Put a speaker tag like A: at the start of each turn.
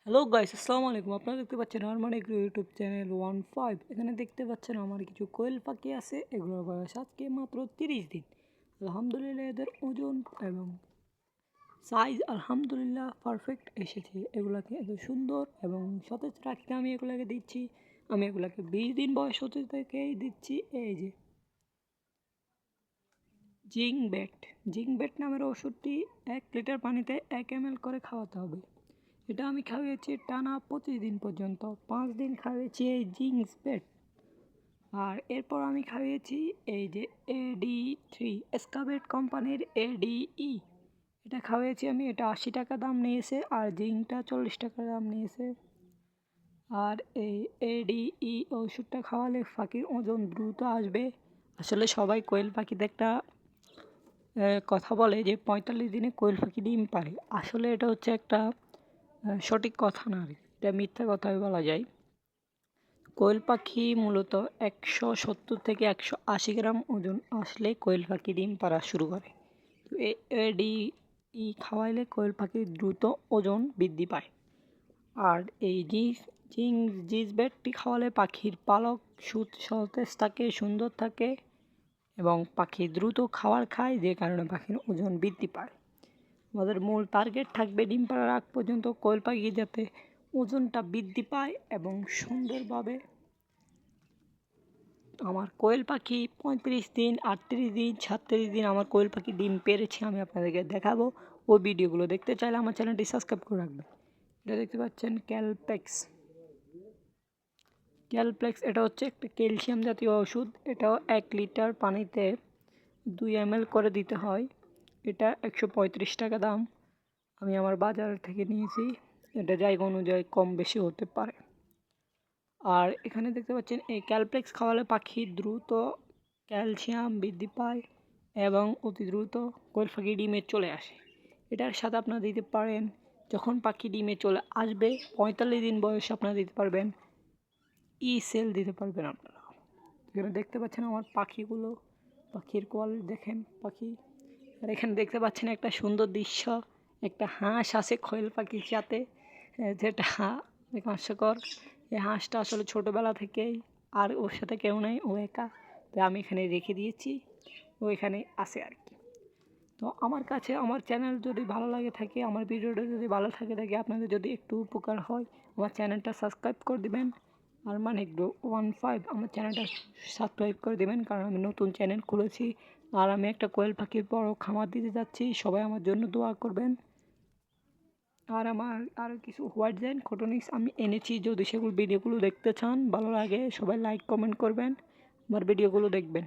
A: Hello guys, আসসালামু আলাইকুম। আপনারা দেখতে পাচ্ছেন আমার এগ্রো ইউটিউব চ্যানেল 15। এখানে দেখতে পাচ্ছেন আমার কিছু কোয়েল পাখি আছে। এগুলোর বয়স আজকে মাত্র 30 দিন। আলহামদুলিল্লাহ এদের ওজন এবং সাইজ আলহামদুলিল্লাহ পারফেক্ট এসেছে। এগুলাকে এত সুন্দর এবং সতেজ রাখতে আমি এগুলাকে দিচ্ছি। আমি এগুলাকে 20 দিন বয়স হতে থেকেই দিচ্ছি এই যে জিঙ্ক বেট নামের ওষুধটি 1 লিটার পানিতে 1 ml করে খাওয়াতে হবে। এটা আমি খাইয়েছি টানা 25 দিন পর্যন্ত। 5 দিন খাইয়েছি এই জিঙ্ক বেট। আর এরপর আমি খাইয়েছি এই যে AD3 এসকাবেট কোম্পানির ADE। এটা খাইয়েছি আমি, এটা 80 টাকা দাম নিয়েছে আর জিঙ্কটা 40 টাকা দাম নিয়েছে। আর এই ADE ওষুধটা খাওয়ালে পাখির ওজন দ্রুত আসবে। আসলে সবাই কোয়েল পাখিতে একটা কথা বলে যে 45 দিনে কোয়েল পাখি ডিম পারে। আসলে এটা হচ্ছে একটা সঠিক কথা না, এটা মিথ্যা কথাই বলা যায়। কোয়েল পাখি মূলত 170 থেকে 180 গ্রাম ওজন আসলে কোয়েল পাখি ডিম পাড়া শুরু করে। তো এডি খাওয়াইলে কোয়েল পাখির দ্রুত ওজন বৃদ্ধি পায়। আর এই জিঙ্ক বেডটি খাওয়ালে পাখির পালক সতেজ থাকে, সুন্দর থাকে এবং পাখি দ্রুত খাবার খায়, যে কারণে পাখির ওজন বৃদ্ধি পায়। আমাদের মূল টার্গেট থাকবে ডিম পাড়ার আগ পর্যন্ত কোয়েল পাখি যাতে ওজনটা বৃদ্ধি পায় এবং সুন্দরভাবে আমার কোয়েল পাখি 35 দিন, 38 দিন, 36 দিন আমার কোয়েল পাখি ডিম পেড়েছে আমি আপনাদেরকে দেখাবো। ওই ভিডিওগুলো দেখতে চাইলে আমার চ্যানেলটি সাবস্ক্রাইব করে রাখবেন। এটা দেখতে পাচ্ছেন ক্যালপ্লেক্স, এটা হচ্ছে একটা ক্যালসিয়াম জাতীয় ওষুধ। এটাও 1 লিটার পানিতে 2 ml করে দিতে হয়। এটা 135 টাকা দাম। আমি আমার বাজার থেকে নিয়েছি। এটা জায়গা অনুযায়ী কম বেশি হতে পারে। আর এখানে দেখতে পাচ্ছেন এই ক্যালপ্লেক্স খাওয়ালে পাখি দ্রুত ক্যালসিয়াম বৃদ্ধি পায় এবং অতি দ্রুত কোয়েল পাখি ডিমে চলে আসে। এটার সাথে আপনারা দিতে পারেন, যখন পাখি ডিমে চলে আসবে 45 দিন বয়সে আপনারা দিতে পারবেন সেল দিতে পারবেন আপনারা। এখানে দেখতে পাচ্ছেন আমার পাখিগুলো, পাখির কোয়ালিটি দেখেন পাখি। আর এখানে দেখতে পাচ্ছেন একটা সুন্দর দৃশ্য, একটা হাঁস আছে কোয়েল পাখির সাথে, যেটা হাস্যকর। এই হাঁসটা আসলে ছোটোবেলা থেকেই, আর ওর সাথে কেউ নেই, ও একা। তো আমি এখানে রেখে দিয়েছি, ও এখানে আছে আর কি। তো আমার কাছে আমার চ্যানেল যদি ভালো লাগে থাকে, আমার ভিডিওটা যদি ভালো থাকে আপনাদের যদি একটু উপকার হয়, আমার চ্যানেলটা সাবস্ক্রাইব করে দেবেন। আর মানে 15 আমার চ্যানেলটা সাবস্ক্রাইব করে দেবেন, কারণ আমি নতুন চ্যানেল খুলেছি আর আমি একটা কোয়েল পাখির বড় খামার দিতে যাচ্ছি। সবাই আমার জন্য দোয়া করবেন। আর আমার আরও কিছু হোয়াইট জায়ান্ট কোটোনিক্স আমি এনেছি, যদি সেগুলো ভিডিওগুলো দেখতে চান, ভালো লাগে সবাই লাইক কমেন্ট করবেন, আমার ভিডিওগুলো দেখবেন।